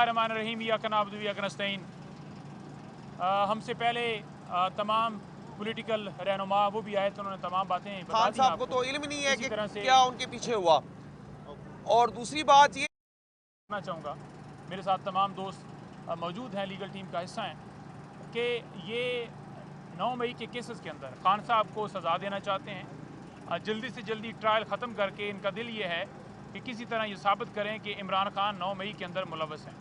बिस्मिल्लाहिर्रहमानिर्रहीम इय्याका नअबुदु व इय्याका नस्तईन। हमसे पहले तमाम पॉलिटिकल रहनुमा वो भी आए तो उन्होंने तमाम बातें बता खान दी साहब को आपको। तो इल्म नहीं है इसी कि तरह से क्या उनके पीछे हुआ। और दूसरी बात ये कहना चाहूँगा, मेरे साथ तमाम दोस्त मौजूद हैं, लीगल टीम का हिस्सा हैं, कि ये 9 मई के केसेस के अंदर खान साहब को सज़ा देना चाहते हैं। जल्दी से जल्दी ट्रायल ख़त्म करके इनका दिल ये है कि किसी तरह ये साबित करें कि इमरान खान 9 मई के अंदर मुलव्वस हैं।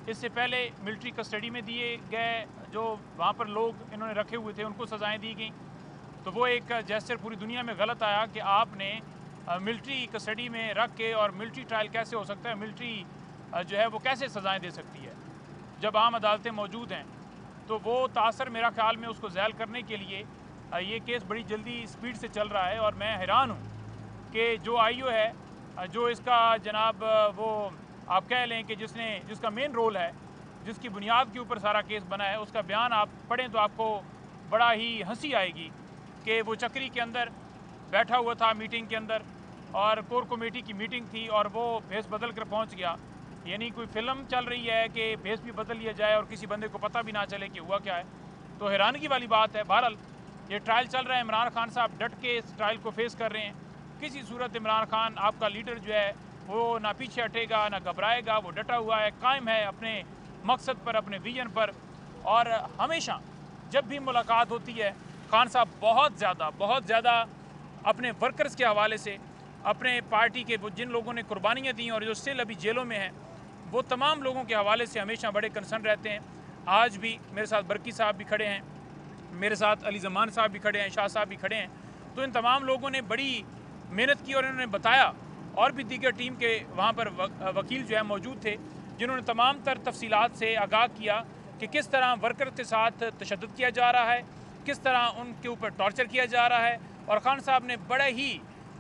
इससे पहले मिलिट्री कस्टडी में दिए गए जो वहाँ पर लोग इन्होंने रखे हुए थे उनको सज़ाएँ दी गई, तो वो एक जेस्चर पूरी दुनिया में गलत आया कि आपने मिलिट्री कस्टडी में रख के, और मिलिट्री ट्रायल कैसे हो सकता है, मिलिट्री जो है वो कैसे सज़ाएँ दे सकती है जब आम अदालतें मौजूद हैं। तो वो तासर मेरा ख्याल में उसको ज़ैल करने के लिए ये केस बड़ी जल्दी स्पीड से चल रहा है। और मैं हैरान हूँ कि जो आईओ है, जो इसका जनाब वो आप कह लें कि जिसका मेन रोल है, जिसकी बुनियाद के ऊपर सारा केस बना है, उसका बयान आप पढ़ें तो आपको बड़ा ही हंसी आएगी कि वो चक्री के अंदर बैठा हुआ था मीटिंग के अंदर, और कोर कमेटी की मीटिंग थी और वो भेस बदल कर पहुँच गया। यानी कोई फिल्म चल रही है कि भेस भी बदल लिया जाए और किसी बंदे को पता भी ना चले कि हुआ क्या है। तो हैरानगी वाली बात है। बहरहाल ये ट्रायल चल रहा है, इमरान खान साहब डट के इस ट्रायल को फेस कर रहे हैं। किसी सूरत इमरान खान आपका लीडर जो है वो ना पीछे हटेगा ना घबराएगा, वो डटा हुआ है, कायम है अपने मकसद पर, अपने विजन पर। और हमेशा जब भी मुलाकात होती है खान साहब बहुत ज़्यादा अपने वर्कर्स के हवाले से, अपने पार्टी के जिन लोगों ने कुर्बानियाँ दी और जो स्टिल अभी जेलों में हैं, वो तमाम लोगों के हवाले से हमेशा बड़े कंसर्न रहते हैं। आज भी मेरे साथ बरकी साहब भी खड़े हैं, मेरे साथ अली ज़मान साहब भी खड़े हैं, शाह साहब भी खड़े हैं। तो इन तमाम लोगों ने बड़ी मेहनत की और इन्होंने बताया, और भी दीगर टीम के वहाँ पर वकील जो है मौजूद थे, जिन्होंने तमाम तर तफसीलात से आगाह किया कि किस तरह वर्कर के साथ तशद्दुद किया जा रहा है, किस तरह उनके ऊपर टॉर्चर किया जा रहा है। और ख़ान साहब ने बड़े ही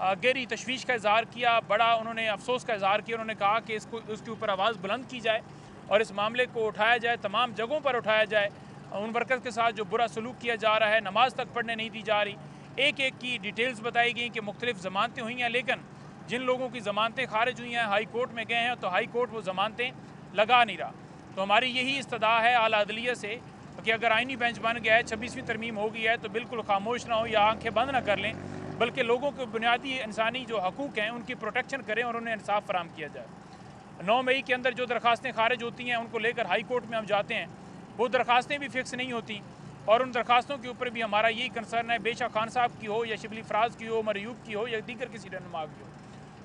गहरी तशवीश का इज़हार किया, बड़ा उन्होंने अफसोस का इज़हार किया। उन्होंने कहा कि उसके ऊपर आवाज़ बुलंद की जाए और इस मामले को उठाया जाए, तमाम जगहों पर उठाया जाए। उन वर्कर्स के साथ जो बुरा सलूक किया जा रहा है, नमाज तक पढ़ने नहीं दी जा रही, एक एक की डिटेल्स बताई गई कि मुख्तलिफ ज़मानतें हुई हैं, लेकिन जिन लोगों की ज़मानतें खारिज हुई हैं, हाई कोर्ट में गए हैं, तो हाई कोर्ट वो ज़मानतें लगा नहीं रहा। तो हमारी यही इस्तदा है आला अदलिया से कि अगर आइनी बेंच बन गया है, 26वीं तरमीम हो गई है, तो बिल्कुल खामोश ना हो या आंखें बंद ना कर लें, बल्कि लोगों के बुनियादी इंसानी जो हकूक़ हैं उनकी प्रोटेक्शन करें और उन्हें इंसाफ फराम किया जाए। 9 मई के अंदर जो दरखास्तें खारिज होती हैं उनको लेकर हाई कोर्ट में हम जाते हैं, वो दरखास्तें भी फिक्स नहीं होती, और उन दरखास्तों के ऊपर भी हमारा यही कंसर्न है, बेशक खान साहब की हो या शिबली फराज की हो, उमर अयूब की हो या दीगर किसी रहनुमा की हो।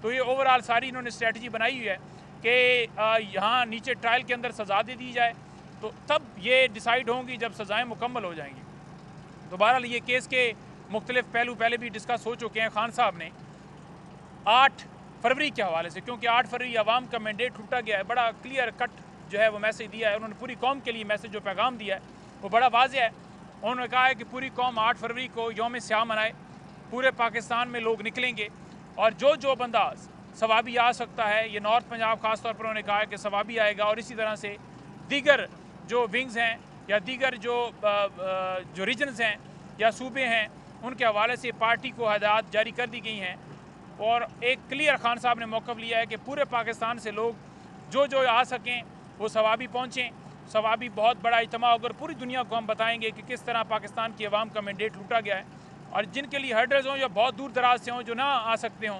तो ये ओवरऑल सारी इन्होंने स्ट्रेटजी बनाई हुई है कि यहाँ नीचे ट्रायल के अंदर सज़ा दे दी जाए, तो तब ये डिसाइड होंगी जब सज़ाएँ मुकम्मल हो जाएंगी। तो बहरहाल ये केस के मुख्तलिफ पहलू पहले भी डिस्कस हो चुके हैं। खान साहब ने 8 फरवरी के हवाले से, क्योंकि 8 फरवरी आवाम का मैंडेट टूटा गया है, बड़ा क्लियर कट जो है वो मैसेज दिया है उन्होंने, पूरी कौम के लिए मैसेज जो पैगाम दिया है वो बड़ा वाज़ेह है। उन्होंने कहा है कि पूरी कौम 8 फरवरी को यौम स्याह मनाए, पूरे पाकिस्तान में लोग निकलेंगे और जो बंदा सवाबी आ सकता है, ये नॉर्थ पंजाब ख़ास तौर पर उन्होंने कहा है कि सवाबी आएगा, और इसी तरह से दीगर जो विंग्स हैं या दीगर जो रीजन्स हैं या सूबे हैं, उनके हवाले से पार्टी को हदायत जारी कर दी गई हैं। और एक क्लियर खान साहब ने मौक़िफ़ लिया है कि पूरे पाकिस्तान से लोग जो आ सकें वो सवाबी पहुँचें। सवाबी बहुत बड़ा इज्तिमा होकर पूरी दुनिया को हम बताएंगे कि किस तरह पाकिस्तान की आवाम का मैंडेट लूटा गया है, और जिनके लिए हर्डर्स हों या बहुत दूर दराज से हों जो ना आ सकते हों,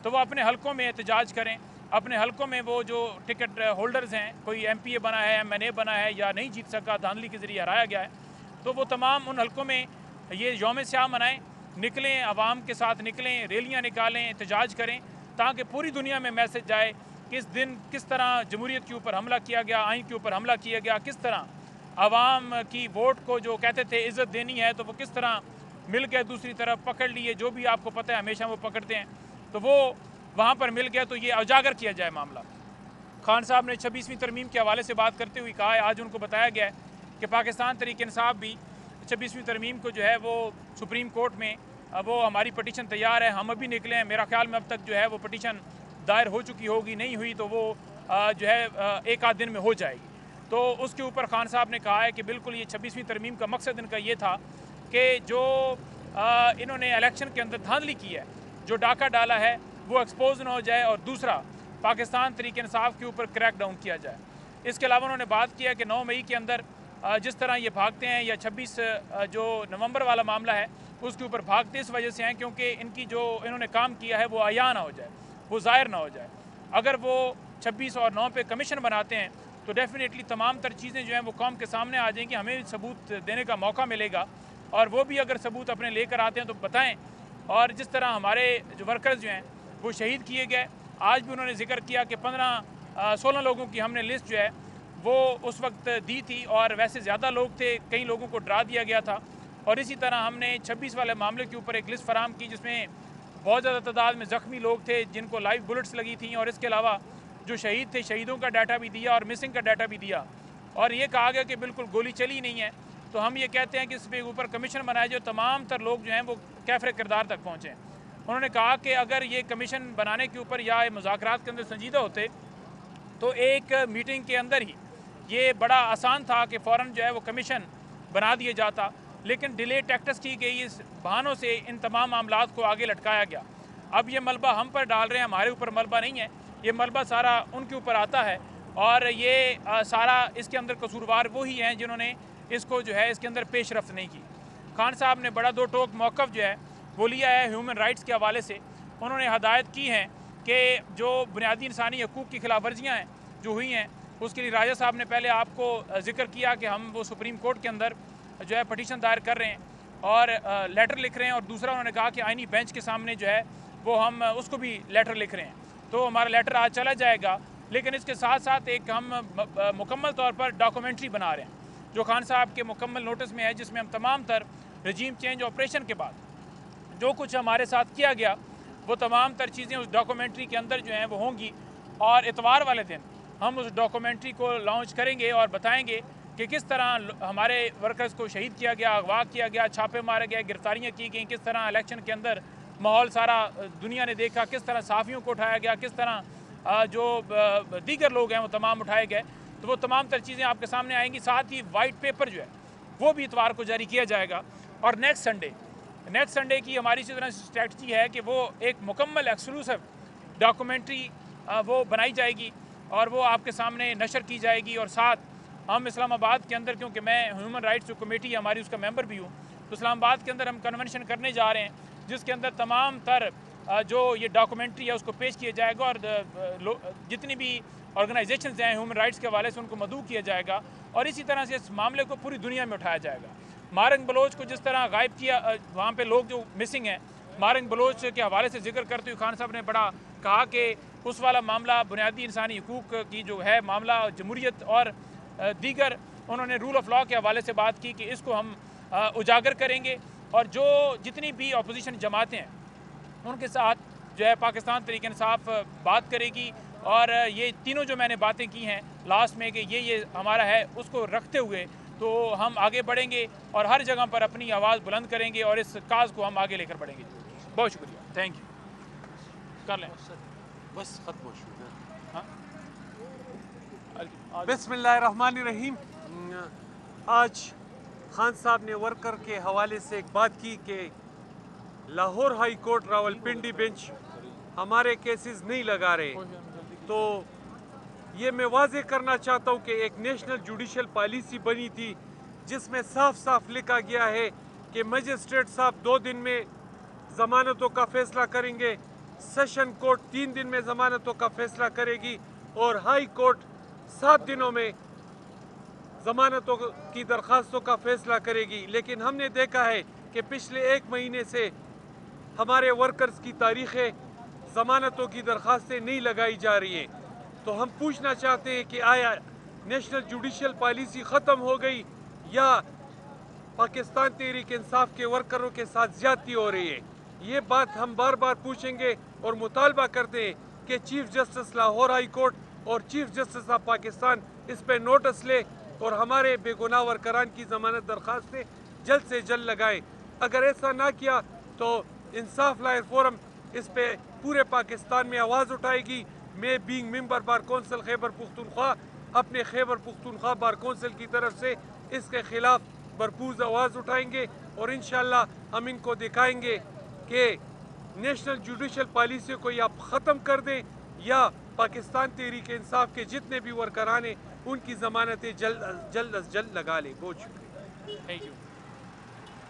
तो वो अपने हलकों में एहतजाज करें। अपने हलकों में वो जो टिकट होल्डर्स हैं, कोई MPA बना है, MNA बना है या नहीं जीत सका, धांधली के ज़रिए हराया गया है, तो वो तमाम उन हलकों में ये यौम स्याह मनाएँ, निकलें, आवाम के साथ निकलें, रैलियाँ निकालें, एहतजाज करें, ताकि पूरी दुनिया में मैसेज जाए कि इस दिन किस तरह जमहूरियत के ऊपर हमला किया गया, आइन के ऊपर हमला किया गया, किस तरह आवाम की वोट को जो कहते थे इज़्ज़त देनी है, तो वो किस तरह मिल गया, दूसरी तरफ पकड़ लिए, जो भी आपको पता है हमेशा वो पकड़ते हैं, तो वो वहाँ पर मिल गया, तो ये उजागर किया जाए मामला। खान साहब ने 26वीं तरमीम के हवाले से बात करते हुए कहा है, आज उनको बताया गया है कि पाकिस्तान तहरीक इंसाफ भी 26वीं तरमीम को जो है वो सुप्रीम कोर्ट में वो हमारी पटिशन तैयार है, हम अभी निकले हैं। मेरा ख्याल में अब तक जो है वो पटिशन दायर हो चुकी होगी, नहीं हुई तो वो जो है एक आध दिन में हो जाएगी। तो उसके ऊपर खान साहब ने कहा है कि बिल्कुल ये 26वीं तरमीम का मकसद इनका ये था कि जो इन्होंने इलेक्शन के अंदर धांधली की है, जो डाका डाला है, वो एक्सपोज ना हो जाए, और दूसरा पाकिस्तान तहरीक इंसाफ के ऊपर क्रैक डाउन किया जाए। इसके अलावा उन्होंने बात किया कि 9 मई के अंदर जिस तरह ये भागते हैं, या 26 जो नवंबर वाला मामला है उसके ऊपर भागते इस वजह से हैं क्योंकि इनकी जो इन्होंने काम किया है वो आया ना हो जाए, वो ज़ाहिर ना हो जाए। अगर वो 26 और 9 पे कमीशन बनाते हैं तो डेफिनेटली तमाम तर चीज़ें जो हैं वो कौम के सामने आ जाएंगी, हमें सबूत देने का मौका मिलेगा, और वो भी अगर सबूत अपने लेकर आते हैं तो बताएं। और जिस तरह हमारे जो वर्कर्स जो हैं वो शहीद किए गए, आज भी उन्होंने जिक्र किया कि 15-16 लोगों की हमने लिस्ट जो है वो उस वक्त दी थी, और वैसे ज़्यादा लोग थे, कई लोगों को डरा दिया गया था। और इसी तरह हमने 26 वाले मामले के ऊपर एक लिस्ट फराम की जिसमें बहुत ज़्यादा तादाद में ज़ख्मी लोग थे जिनको लाइव बुलेट्स लगी थी, और इसके अलावा जो शहीद थे शहीदों का डाटा भी दिया और मिसिंग का डाटा भी दिया, और ये कहा गया कि बिल्कुल गोली चली नहीं है। तो हम ये कहते हैं कि इस पे ऊपर कमीशन बनाए जो तमाम तर लोग जो हैं वो कैफरे किरदार तक पहुँचें। उन्होंने कहा कि अगर ये कमीशन बनाने के ऊपर या मुज़ाकरात के अंदर संजीदा होते तो एक मीटिंग के अंदर ही ये बड़ा आसान था कि फ़ौरन जो है वो कमीशन बना दिया जाता, लेकिन डिले टैक्टिक्स की गई, इस बहानों से इन तमाम मामलात को आगे लटकाया गया। अब ये मलबा हम पर डाल रहे हैं, हमारे ऊपर मलबा नहीं है, ये मलबा सारा उनके ऊपर आता है, और ये सारा इसके अंदर कसूरवार वही हैं जिन्होंने इसको जो है इसके अंदर पेशरफ्त नहीं की। खान साहब ने बड़ा दो टोक मौक़िफ़ जो है वो लिया है ह्यूमन राइट्स के हवाले से। उन्होंने हदायत की हैं कि जो बुनियादी इंसानी हकूक़ की खिलाफ वर्जियाँ हैं जो हुई हैं उसके लिए राजा साहब ने पहले आपको जिक्र किया कि हम वो सुप्रीम कोर्ट के अंदर जो है पटिशन दायर कर रहे हैं और लेटर लिख रहे हैं, और दूसरा उन्होंने कहा कि आईनी बेंच के सामने जो है वो हम उसको भी लेटर लिख रहे हैं। तो हमारा लेटर आज चला जाएगा, लेकिन इसके साथ साथ एक हम मुकम्मल तौर पर डॉक्यूमेंट्री बना रहे हैं जो खान साहब के मुकम्मल नोटिस में है, जिसमें हम तमाम तर रजीम चेंज ऑपरेशन के बाद जो कुछ हमारे साथ किया गया वो तमाम तर चीज़ें उस डॉक्यूमेंट्री के अंदर जो हैं वो होंगी, और इतवार वाले दिन हम उस डॉक्यूमेंट्री को लॉन्च करेंगे और बताएंगे कि किस तरह हमारे वर्कर्स को शहीद किया गया, अगवा किया गया, छापे मारे गए, गिरफ्तारियाँ की गई, किस तरह इलेक्शन के अंदर माहौल सारा दुनिया ने देखा, किस तरह साफ़ियों को उठाया गया, किस तरह जो दीगर लोग हैं वो तमाम उठाए गए। तो वो तमाम तर चीज़ें आपके सामने आएंगी। साथ ही वाइट पेपर जो है वो भी इतवार को जारी किया जाएगा, और नेक्स्ट संडे की हमारी इसी तरह स्ट्रैटजी है कि वो एक मुकम्मल एक्सक्लूसिव डॉक्यूमेंट्री वो बनाई जाएगी और वो आपके सामने नशर की जाएगी। और साथ हम इस्लामाबाद के अंदर, क्योंकि मैं ह्यूमन राइट्स कमेटी हमारी उसका मेंबर भी हूँ, तो इस्लामाबाद के अंदर हम कन्वेंशन करने जा रहे हैं जिसके अंदर तमाम तर जो ये डॉक्यूमेंट्री है उसको पेश किया जाएगा, और जितनी भी ऑर्गेनाइजेशंस हैं ह्यूमन राइट्स के हवाले से उनको मदऊ किया जाएगा, और इसी तरह से इस मामले को पूरी दुनिया में उठाया जाएगा। मारंग बलोच को जिस तरह गायब किया, वहाँ पे लोग जो मिसिंग हैं, मारंग बलोच के हवाले से जिक्र करते हुए खान साहब ने बड़ा कहा कि उस वाला मामला बुनियादी इंसानी हकूक़ की जो है मामला, जमहूरियत और दीगर, उन्होंने रूल ऑफ लॉ के हवाले से बात की कि इसको हम उजागर करेंगे, और जो जितनी भी अपोजिशन जमातें हैं उनके साथ जो है पाकिस्तान तहरीक इंसाफ बात करेगी। और ये तीनों जो मैंने बातें की हैं लास्ट में कि ये हमारा है, उसको रखते हुए तो हम आगे बढ़ेंगे और हर जगह पर अपनी आवाज़ बुलंद करेंगे और इस काज को हम आगे लेकर बढ़ेंगे। बहुत शुक्रिया, थैंक यू। कर लें बस खत्म हो चुका। हाँ, बिस्मिल्लाहिर्रहमानिर्रहीम। आज खान साहब ने वर्कर के हवाले से एक बात की कि Lahore high court Rawalpindi bench हमारे केसेस नहीं लगा रहे, तो ये मैं वाजे करना चाहता हूँ कि एक नेशनल जुडिशल पॉलिसी बनी थी जिसमें साफ साफ लिखा गया है कि मजिस्ट्रेट साहब 2 दिन में ज़मानतों का फैसला करेंगे, सेशन कोर्ट 3 दिन में ज़मानतों का फैसला करेगी, और हाई कोर्ट 7 दिनों में ज़मानतों की दरख्वास्तों का फैसला करेगी। लेकिन हमने देखा है कि पिछले 1 महीने से हमारे वर्कर्स की तारीखें ज़मानतों की दरख्वास्तें नहीं लगाई जा रही हैं। तो हम पूछना चाहते हैं कि आया नेशनल जुडिशल पॉलिसी ख़त्म हो गई या पाकिस्तान तहरीक इंसाफ के वर्करों के साथ ज़्यादती हो रही है? ये बात हम बार बार पूछेंगे और मुतालबा करते हैं कि chief justice Lahore high court और चीफ जस्टिस ऑफ पाकिस्तान इस पर नोटिस ले और हमारे बेगुनाह वर्करान की ज़मानत दरख्वास्तें जल्द से जल्द लगाएं। अगर ऐसा ना किया तो इंसाफ लायर फोरम इस पे पूरे पाकिस्तान में आवाज़ उठाएगी। मैं being member bar council Khyber Pakhtunkhwa अपने खैबर पुख्तूनख्वा बार कौंसिल की तरफ से इसके खिलाफ भरपूर आवाज़ उठाएंगे और इंशाअल्लाह हम इनको दिखाएंगे कि नेशनल जुडिशल पॉलिसी को या ख़त्म कर दें या पाकिस्तान तहरीक इंसाफ के जितने भी वर्करान हैं उनकी ज़मानतें जल्द अज जल्द लगा लें। बहुत शुक्रिया। Thank you.